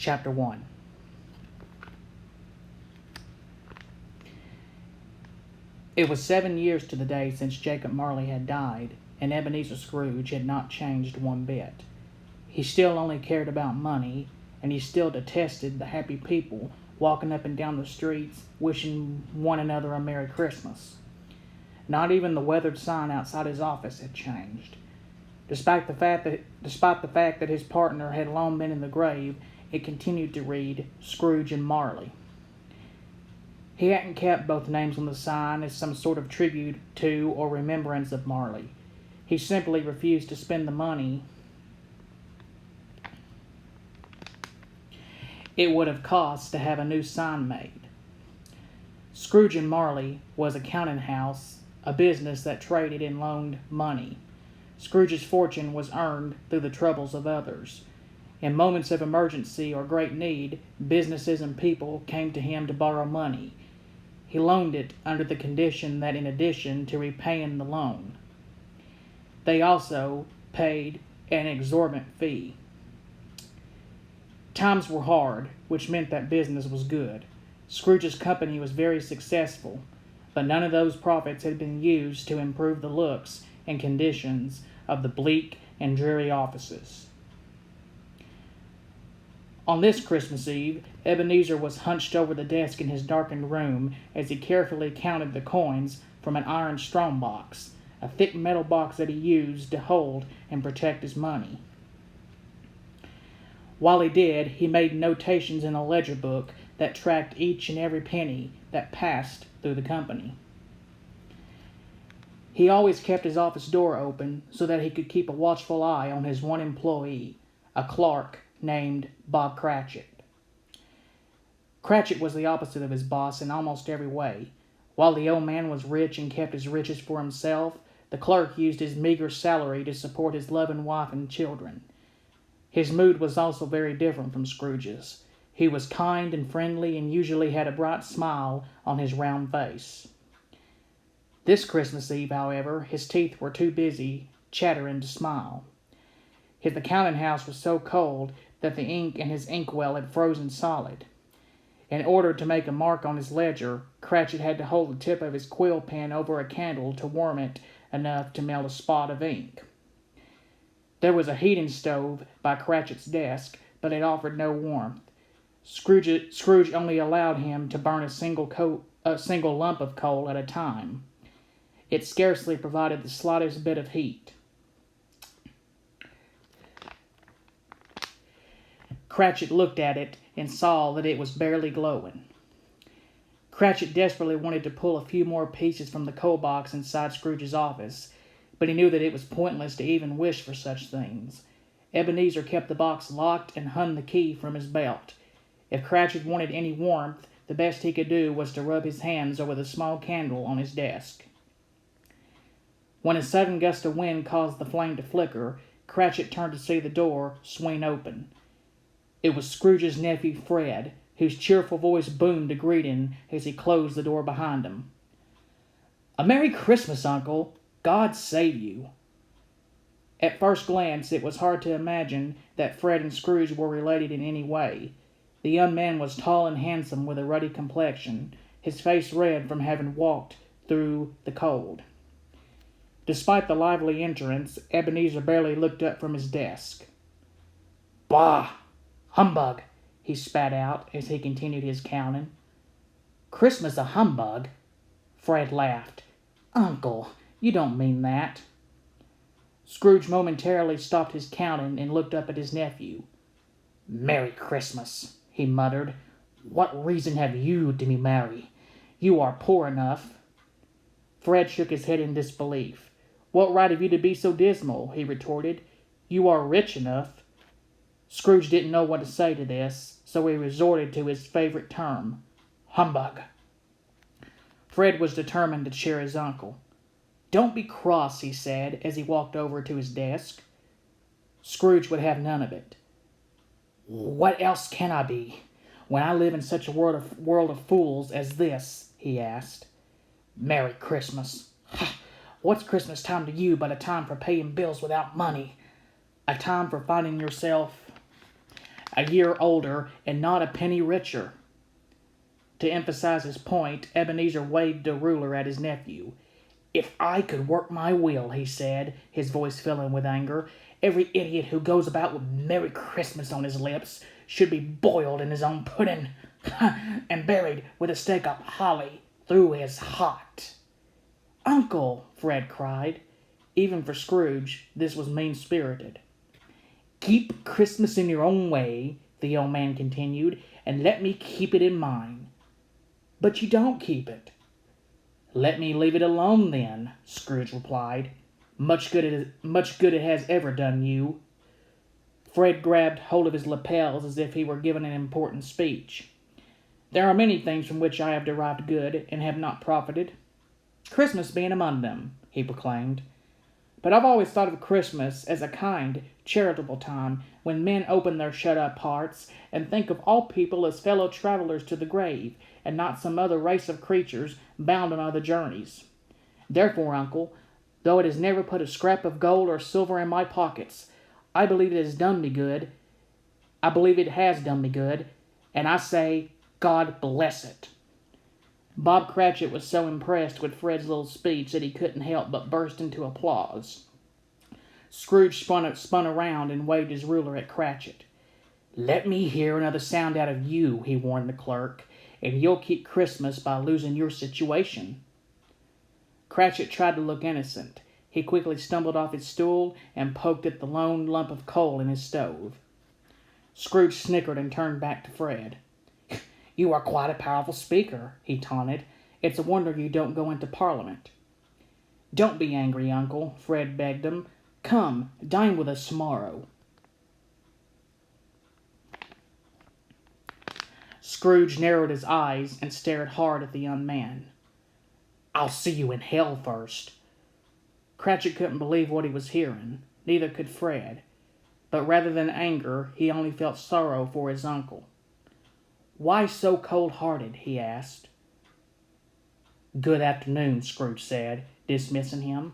Chapter 1. It was 7 years to the day since Jacob Marley had died, and Ebenezer Scrooge had not changed one bit. He still only cared about money, and he still detested the happy people walking up and down the streets wishing one another a Merry Christmas. Not even the weathered sign outside his office had changed. Despite the fact that his partner had long been in the grave, it continued to read Scrooge and Marley. He hadn't kept both names on the sign as some sort of tribute to or remembrance of Marley. He simply refused to spend the money it would have cost to have a new sign made. Scrooge and Marley was a counting house, a business that traded and loaned money. Scrooge's fortune was earned through the troubles of others. In moments of emergency or great need, businesses and people came to him to borrow money. He loaned it under the condition that in addition to repaying the loan, they also paid an exorbitant fee. Times were hard, which meant that business was good. Scrooge's company was very successful, but none of those profits had been used to improve the looks and conditions of the bleak and dreary offices. On this Christmas Eve, Ebenezer was hunched over the desk in his darkened room as he carefully counted the coins from an iron strong box, a thick metal box that he used to hold and protect his money. While he did, he made notations in a ledger book that tracked each and every penny that passed through the company. He always kept his office door open so that he could keep a watchful eye on his one employee, a clerk named Bob Cratchit. Cratchit was the opposite of his boss in almost every way. While the old man was rich and kept his riches for himself, the clerk used his meager salary to support his loving wife and children. His mood was also very different from Scrooge's. He was kind and friendly and usually had a bright smile on his round face. This Christmas Eve, however, his teeth were too busy chattering to smile. The counting house was so cold that the ink in his inkwell had frozen solid. In order to make a mark on his ledger, Cratchit had to hold the tip of his quill pen over a candle to warm it enough to melt a spot of ink. There was a heating stove by Cratchit's desk, but it offered no warmth. Scrooge only allowed him to burn a single lump of coal at a time. It scarcely provided the slightest bit of heat. Cratchit looked at it and saw that it was barely glowing. Cratchit desperately wanted to pull a few more pieces from the coal box inside Scrooge's office, but he knew that it was pointless to even wish for such things. Ebenezer kept the box locked and hung the key from his belt. If Cratchit wanted any warmth, the best he could do was to rub his hands over the small candle on his desk. When a sudden gust of wind caused the flame to flicker, Cratchit turned to see the door swing open. It was Scrooge's nephew Fred, whose cheerful voice boomed to greet him as he closed the door behind him. "A Merry Christmas, Uncle! God save you!" At first glance, it was hard to imagine that Fred and Scrooge were related in any way. The young man was tall and handsome with a ruddy complexion, his face red from having walked through the cold. Despite the lively entrance, Ebenezer barely looked up from his desk. "Bah! Humbug!" he spat out as he continued his counting. "Christmas a humbug?" Fred laughed. "Uncle, you don't mean that." Scrooge momentarily stopped his counting and looked up at his nephew. "Merry Christmas," he muttered. "What reason have you to be merry? You are poor enough." Fred shook his head in disbelief. "What right have you to be so dismal?" he retorted. "You are rich enough." Scrooge didn't know what to say to this, so he resorted to his favorite term, humbug. Fred was determined to cheer his uncle. "Don't be cross," he said as he walked over to his desk. Scrooge would have none of it. "What else can I be, when I live in such a world of fools as this?" he asked. "Merry Christmas. What's Christmas time to you but a time for paying bills without money? A time for finding yourself A year older and not a penny richer. To emphasize his point, Ebenezer waved a ruler at his nephew. If I could work my will, he said, his voice filling with anger, every idiot who goes about with Merry Christmas on his lips should be boiled in his own pudding and buried with a stake of holly through his heart. Uncle, Fred cried. Even for Scrooge, this was mean-spirited. Keep Christmas in your own way, the old man continued, and let me keep it in mine. But you don't keep it. Let me leave it alone, then, Scrooge replied. Much good it has ever done you. Fred grabbed hold of his lapels as if he were giving an important speech. There are many things from which I have derived good and have not profited. Christmas being among them, he proclaimed. But I've always thought of Christmas as a kind, charitable time when men open their shut-up hearts and think of all people as fellow travelers to the grave, and not some other race of creatures bound on other journeys. Therefore, uncle, though it has never put a scrap of gold or silver in my pockets, I believe it has done me good. And I say, God bless it. Bob Cratchit was so impressed with Fred's little speech that he couldn't help but burst into applause. Scrooge spun around and waved his ruler at Cratchit. Let me hear another sound out of you, he warned the clerk, and you'll keep Christmas by losing your situation. Cratchit tried to look innocent. He quickly stumbled off his stool and poked at the lone lump of coal in his stove. Scrooge snickered and turned back to Fred. You are quite a powerful speaker, he taunted. It's a wonder you don't go into Parliament. Don't be angry, Uncle, Fred begged him. Come, dine with us tomorrow. Scrooge narrowed his eyes and stared hard at the young man. I'll see you in hell first. Cratchit couldn't believe what he was hearing. Neither could Fred. But rather than anger, he only felt sorrow for his uncle. Why so cold-hearted? He asked. Good afternoon, Scrooge said, dismissing him.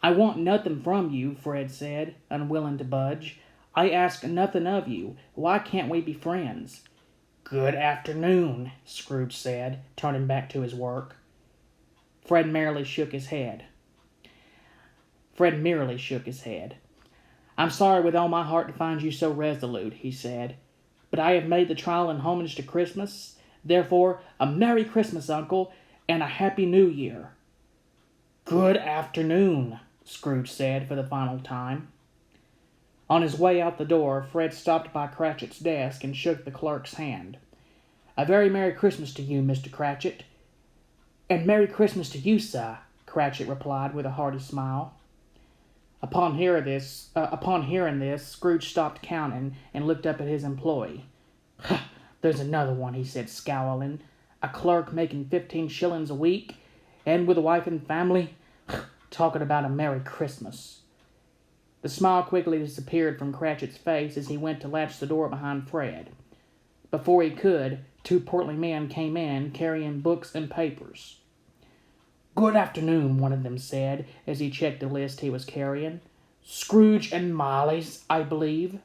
I want nothing from you, Fred said, unwilling to budge. I ask nothing of you. Why can't we be friends? Good afternoon, Scrooge said, turning back to his work. Fred merely shook his head. I'm sorry with all my heart to find you so resolute, he said. But I have made the trial in homage to Christmas. Therefore, a Merry Christmas, Uncle, and a Happy New Year. Good afternoon, Scrooge said for the final time. On his way out the door, Fred stopped by Cratchit's desk and shook the clerk's hand. A very Merry Christmas to you, Mr. Cratchit. And Merry Christmas to you, sir, Cratchit replied with a hearty smile. Upon hearing this, Scrooge stopped counting and looked up at his employee. There's another one, he said, scowling. A clerk making 15 shillings a week, and with a wife and family, talking about a Merry Christmas. The smile quickly disappeared from Cratchit's face as he went to latch the door behind Fred. Before he could, 2 portly men came in, carrying books and papers. Good afternoon, one of them said, as he checked the list he was carrying. Scrooge and Marley's, I believe.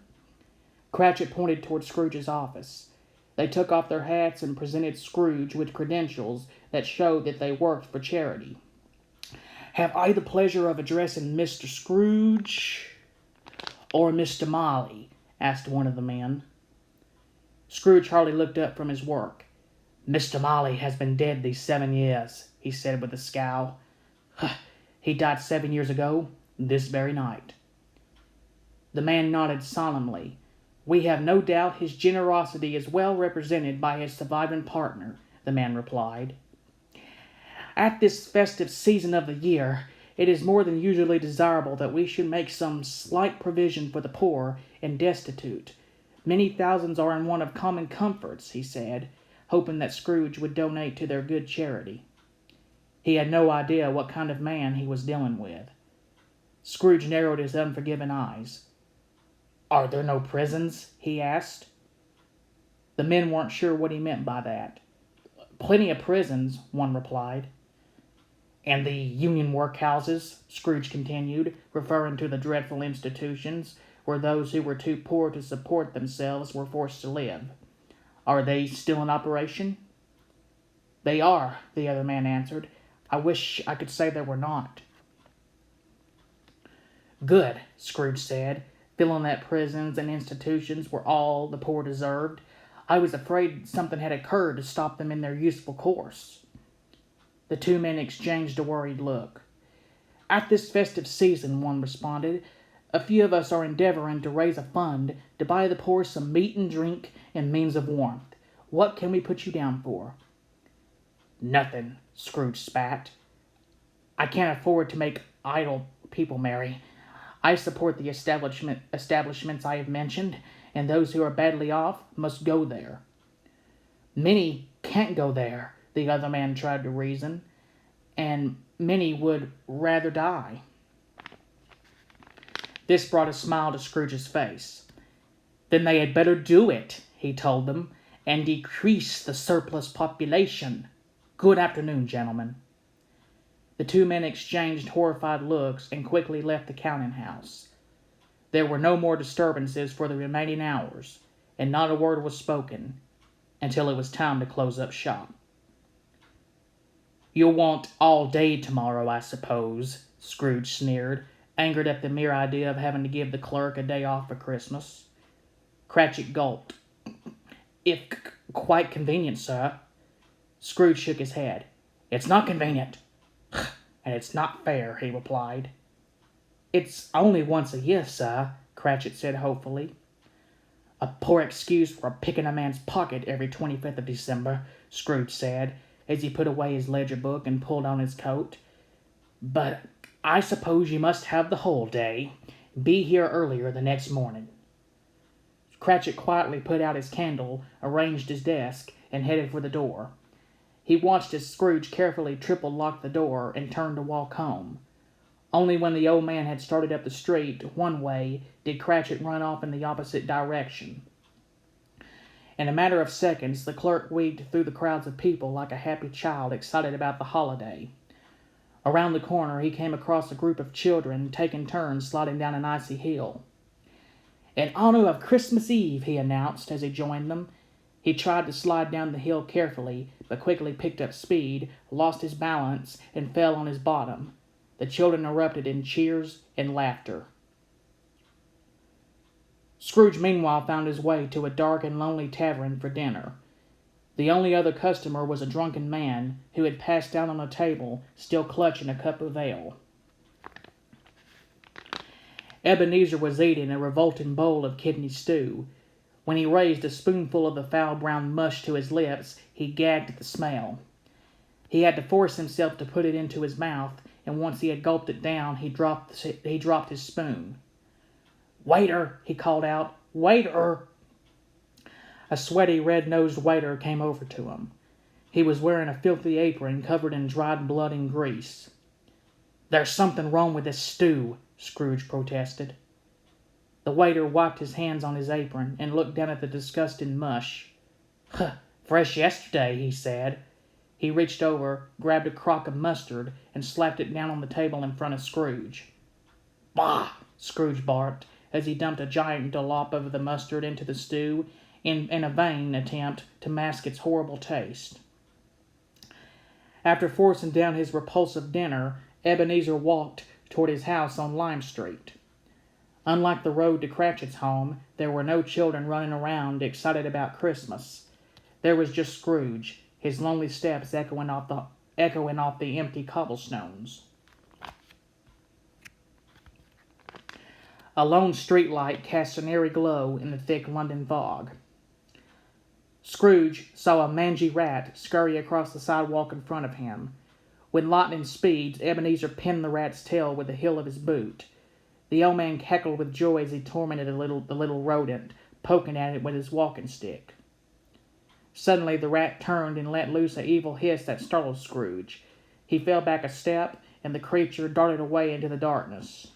Cratchit pointed toward Scrooge's office. They took off their hats and presented Scrooge with credentials that showed that they worked for charity. Have I the pleasure of addressing Mr. Scrooge or Mr. Marley? Asked one of the men. Scrooge hardly looked up from his work. Mr. Marley has been dead these 7 years, he said with a scowl. He died 7 years ago, this very night. The man nodded solemnly. We have no doubt his generosity is well represented by his surviving partner, the man replied. At this festive season of the year, it is more than usually desirable that we should make some slight provision for the poor and destitute. Many thousands are in want of common comforts, he said, hoping that Scrooge would donate to their good charity. He had no idea what kind of man he was dealing with. Scrooge narrowed his unforgiving eyes. Are there no prisons? He asked. The men weren't sure what he meant by that. Plenty of prisons, one replied. And the union workhouses, Scrooge continued, referring to the dreadful institutions where those who were too poor to support themselves were forced to live. Are they still in operation? They are, the other man answered. I wish I could say they were not. Good, Scrooge said, feeling that prisons and institutions were all the poor deserved. I was afraid something had occurred to stop them in their useful course. The two men exchanged a worried look. At this festive season, one responded, a few of us are endeavoring to raise a fund to buy the poor some meat and drink and means of warmth. What can we put you down for? Nothing, Scrooge spat. I can't afford to make idle people merry. I support the establishments I have mentioned, and those who are badly off must go there. Many can't go there, the other man tried to reason, and many would rather die. This brought a smile to Scrooge's face. Then they had better do it, he told them, and decrease the surplus population. Good afternoon, gentlemen. The two men exchanged horrified looks and quickly left the counting house. There were no more disturbances for the remaining hours, and not a word was spoken until it was time to close up shop. You'll want all day tomorrow, I suppose, Scrooge sneered, angered at the mere idea of having to give the clerk a day off for Christmas. Cratchit gulped. If quite convenient, sir. Scrooge shook his head. It's not convenient. And it's not fair, he replied. It's only once a year, sir, Cratchit said hopefully. A poor excuse for picking a man's pocket every 25th of December, Scrooge said, as he put away his ledger book and pulled on his coat. But I suppose you must have the whole day. Be here earlier the next morning. Cratchit quietly put out his candle, arranged his desk, and headed for the door. He watched as Scrooge carefully triple-locked the door and turned to walk home. Only when the old man had started up the street one way did Cratchit run off in the opposite direction. In a matter of seconds, the clerk weaved through the crowds of people like a happy child excited about the holiday. Around the corner, he came across a group of children taking turns sliding down an icy hill. In honor of Christmas Eve, he announced as he joined them. He tried to slide down the hill carefully, but quickly picked up speed, lost his balance, and fell on his bottom. The children erupted in cheers and laughter. Scrooge meanwhile found his way to a dark and lonely tavern for dinner. The only other customer was a drunken man who had passed out on a table, still clutching a cup of ale. Ebenezer was eating a revolting bowl of kidney stew. When he raised a spoonful of the foul brown mush to his lips, he gagged at the smell. He had to force himself to put it into his mouth, and once he had gulped it down, he dropped his spoon. "Waiter!" he called out. "Waiter!" A sweaty, red-nosed waiter came over to him. He was wearing a filthy apron covered in dried blood and grease. "There's something wrong with this stew," Scrooge protested. The waiter wiped his hands on his apron and looked down at the disgusting mush. "Fresh yesterday," he said. He reached over, grabbed a crock of mustard, and slapped it down on the table in front of Scrooge. "Bah!" Scrooge barked, as he dumped a giant dollop of the mustard into the stew in a vain attempt to mask its horrible taste. After forcing down his repulsive dinner, Ebenezer walked toward his house on Lime Street. Unlike the road to Cratchit's home, there were no children running around excited about Christmas. There was just Scrooge, his lonely steps echoing off the empty cobblestones. A lone streetlight cast an eerie glow in the thick London fog. Scrooge saw a mangy rat scurry across the sidewalk in front of him. With lightning speed, Ebenezer pinned the rat's tail with the heel of his boot. The old man cackled with joy as he tormented the little rodent, poking at it with his walking stick. Suddenly the rat turned and let loose an evil hiss that startled Scrooge. He fell back a step, and the creature darted away into the darkness.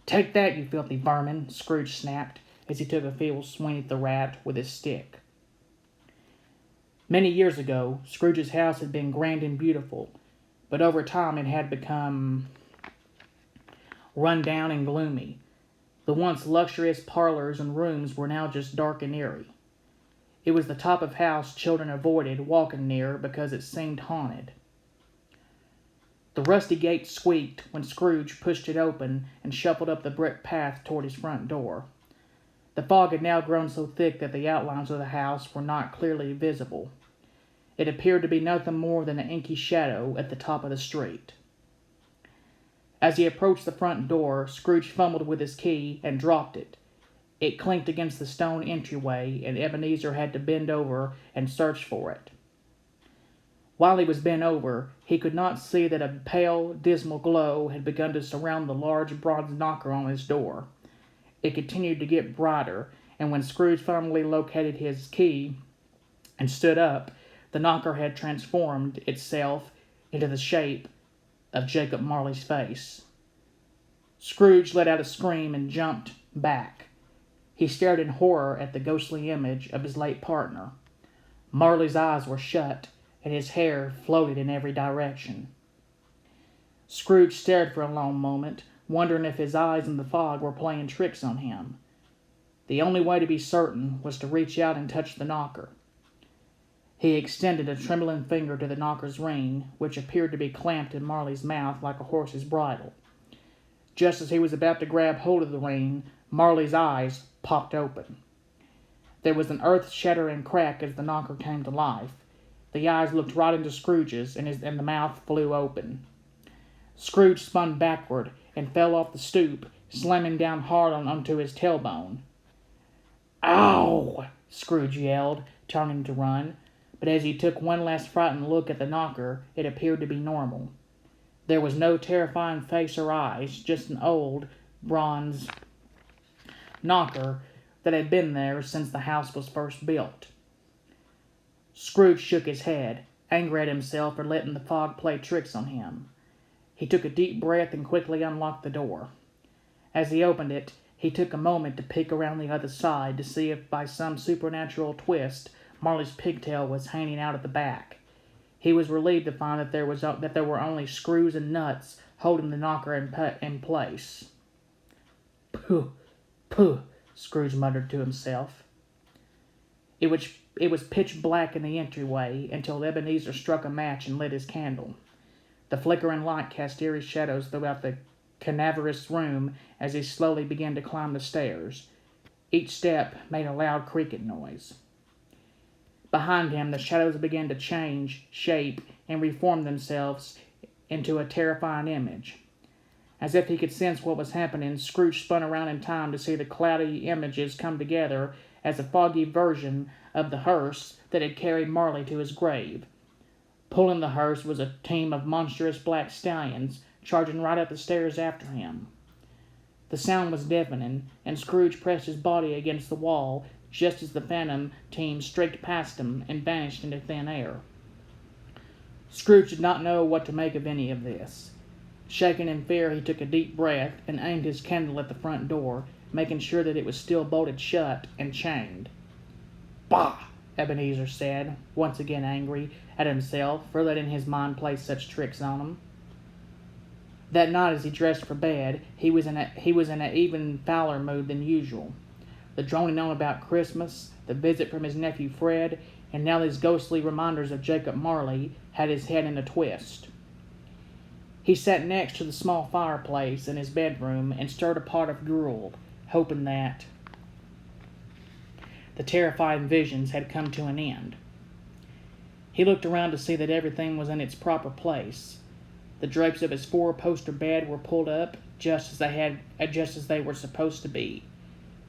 "Take that, you filthy vermin!" Scrooge snapped, as he took a feeble swing at the rat with his stick. Many years ago, Scrooge's house had been grand and beautiful, but over time it had become run down and gloomy. The once luxurious parlors and rooms were now just dark and eerie. It was the type of house children avoided walking near because it seemed haunted. The rusty gate squeaked when Scrooge pushed it open and shuffled up the brick path toward his front door. The fog had now grown so thick that the outlines of the house were not clearly visible. It appeared to be nothing more than an inky shadow at the top of the street. As he approached the front door, Scrooge fumbled with his key and dropped it. It clinked against the stone entryway, and Ebenezer had to bend over and search for it. While he was bent over, he could not see that a pale, dismal glow had begun to surround the large bronze knocker on his door. It continued to get brighter, and when Scrooge finally located his key and stood up, the knocker had transformed itself into the shape of Jacob Marley's face. Scrooge let out a scream and jumped back. He stared in horror at the ghostly image of his late partner. Marley's eyes were shut, and his hair floated in every direction. Scrooge stared for a long moment, wondering if his eyes in the fog were playing tricks on him. The only way to be certain was to reach out and touch the knocker. He extended a trembling finger to the knocker's ring, which appeared to be clamped in Marley's mouth like a horse's bridle. Just as he was about to grab hold of the ring, Marley's eyes popped open. There was an earth-shattering crack as the knocker came to life. The eyes looked right into Scrooge's, and the mouth flew open. Scrooge spun backward and fell off the stoop, slamming down hard onto his tailbone. "Ow!" Scrooge yelled, turning to run. But as he took one last frightened look at the knocker, it appeared to be normal. There was no terrifying face or eyes, just an old, bronze knocker that had been there since the house was first built. Scrooge shook his head, angry at himself for letting the fog play tricks on him. He took a deep breath and quickly unlocked the door. As he opened it, he took a moment to peek around the other side to see if by some supernatural twist Marley's pigtail was hanging out at the back. He was relieved to find that there were only screws and nuts holding the knocker in place. "Pooh, pooh," Scrooge muttered to himself. It was pitch black in the entryway until Ebenezer struck a match and lit his candle. The flickering light cast eerie shadows throughout the cadaverous room as he slowly began to climb the stairs. Each step made a loud creaking noise. Behind him, the shadows began to change shape and reform themselves into a terrifying image. As if he could sense what was happening, Scrooge spun around in time to see the cloudy images come together as a foggy version of the hearse that had carried Marley to his grave. Pulling the hearse was a team of monstrous black stallions, charging right up the stairs after him. The sound was deafening, and Scrooge pressed his body against the wall just as the phantom team streaked past him and vanished into thin air. Scrooge did not know what to make of any of this. Shaken in fear, he took a deep breath and aimed his candle at the front door, making sure that it was still bolted shut and chained. "Bah!" Ebenezer said, once again angry at himself for letting his mind play such tricks on him. That night, as he dressed for bed, he was in an even fouler mood than usual. The droning on about Christmas, the visit from his nephew Fred, and now these ghostly reminders of Jacob Marley had his head in a twist. He sat next to the small fireplace in his bedroom and stirred a pot of gruel, hoping that the terrifying visions had come to an end. He looked around to see that everything was in its proper place. The drapes of his four-poster bed were pulled up just as they were supposed to be.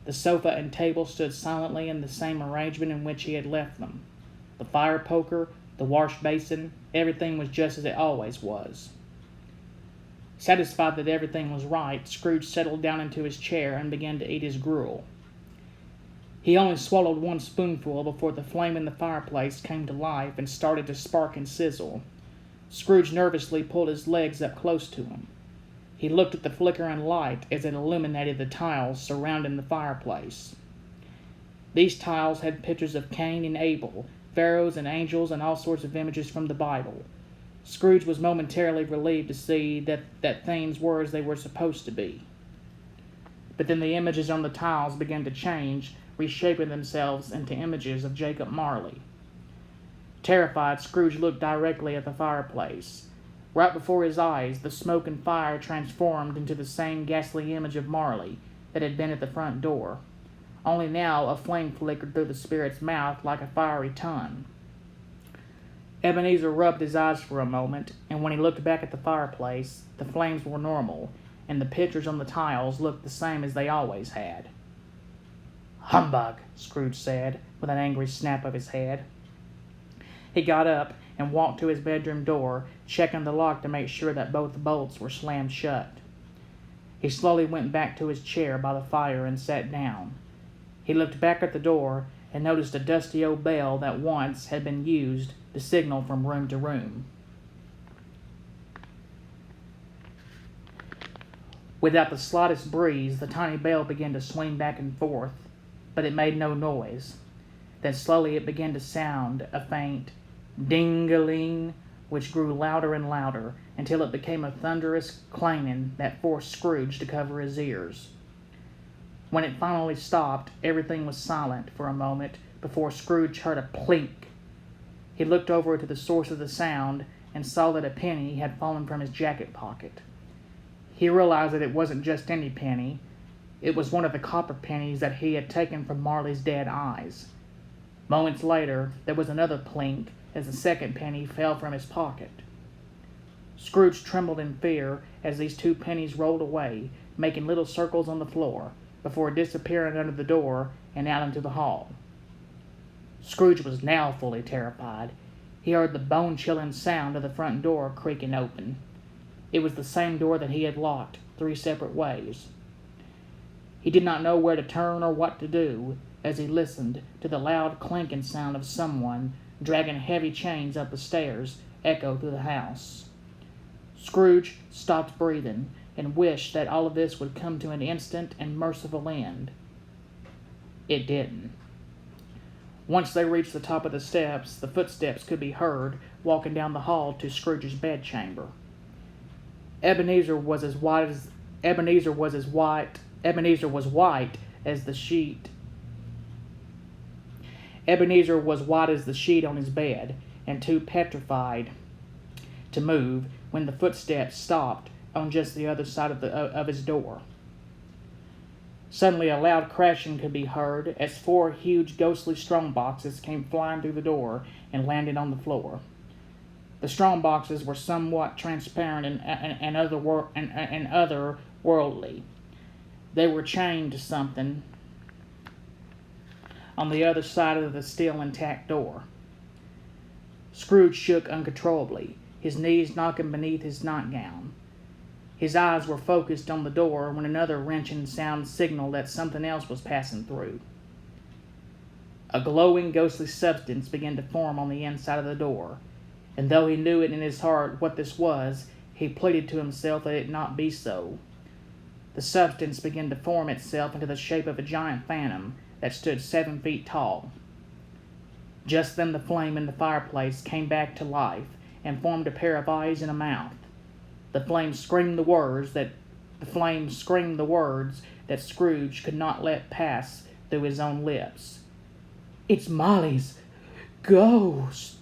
The sofa and table stood silently in the same arrangement in which he had left them. The fire poker, the wash basin, everything was just as it always was. Satisfied that everything was right, Scrooge settled down into his chair and began to eat his gruel. He only swallowed one spoonful before the flame in the fireplace came to life and started to spark and sizzle. Scrooge nervously pulled his legs up close to him. He looked at the flickering light as it illuminated the tiles surrounding the fireplace. These tiles had pictures of Cain and Abel, pharaohs and angels, and all sorts of images from the Bible. Scrooge was momentarily relieved to see that things were as they were supposed to be. but then the images on the tiles began to change, reshaping themselves into images of Jacob Marley. Terrified, Scrooge looked directly at the fireplace. Right before his eyes, the smoke and fire transformed into the same ghastly image of Marley that had been at the front door. Only now a flame flickered through the spirit's mouth like a fiery tongue. Ebenezer rubbed his eyes for a moment, and when he looked back at the fireplace, the flames were normal, and the pictures on the tiles looked the same as they always had. "Humbug!" Scrooge said, with an angry snap of his head. He got up and walked to his bedroom door, checking the lock to make sure that both bolts were slammed shut. He slowly went back to his chair by the fire and sat down. He looked back at the door and noticed a dusty old bell that once had been used to signal from room to room. Without the slightest breeze, the tiny bell began to swing back and forth, but it made no noise. Then slowly it began to sound a faint ding-a-ling, which grew louder and louder until it became a thunderous clanging that forced Scrooge to cover his ears. When it finally stopped, everything was silent for a moment before Scrooge heard a plink. He looked over to the source of the sound and saw that a penny had fallen from his jacket pocket. He realized that it wasn't just any penny. It was one of the copper pennies that he had taken from Marley's dead eyes. Moments later, there was another plink as the second penny fell from his pocket. Scrooge trembled in fear as these two pennies rolled away, making little circles on the floor, before disappearing under the door and out into the hall. Scrooge was now fully terrified. He heard the bone-chilling sound of the front door creaking open. It was the same door that he had locked 3 separate ways. He did not know where to turn or what to do as he listened to the loud clanking sound of someone dragging heavy chains up the stairs echo through the house. Scrooge stopped breathing and wished that all of this would come to an instant and merciful end. It didn't. Once they reached the top of the steps, the footsteps could be heard walking down the hall to Scrooge's bedchamber. Ebenezer was white as the sheet. Ebenezer was white as the sheet on his bed, and too petrified to move when the footsteps stopped on just the other side of his door. Suddenly a loud crashing could be heard as 4 huge ghostly strong boxes came flying through the door and landed on the floor. The strong boxes were somewhat transparent and otherworldly. They were chained to something on the other side of the still intact door. Scrooge shook uncontrollably, his knees knocking beneath his nightgown. His eyes were focused on the door when another wrenching sound signaled that something else was passing through. A glowing, ghostly substance began to form on the inside of the door, and though he knew it in his heart what this was, he pleaded to himself that it not be so. The substance began to form itself into the shape of a giant phantom that stood 7 feet tall. Just then the flame in the fireplace came back to life and formed a pair of eyes and a mouth. The flame screamed the words that Scrooge could not let pass through his own lips. "It's Molly's ghost!"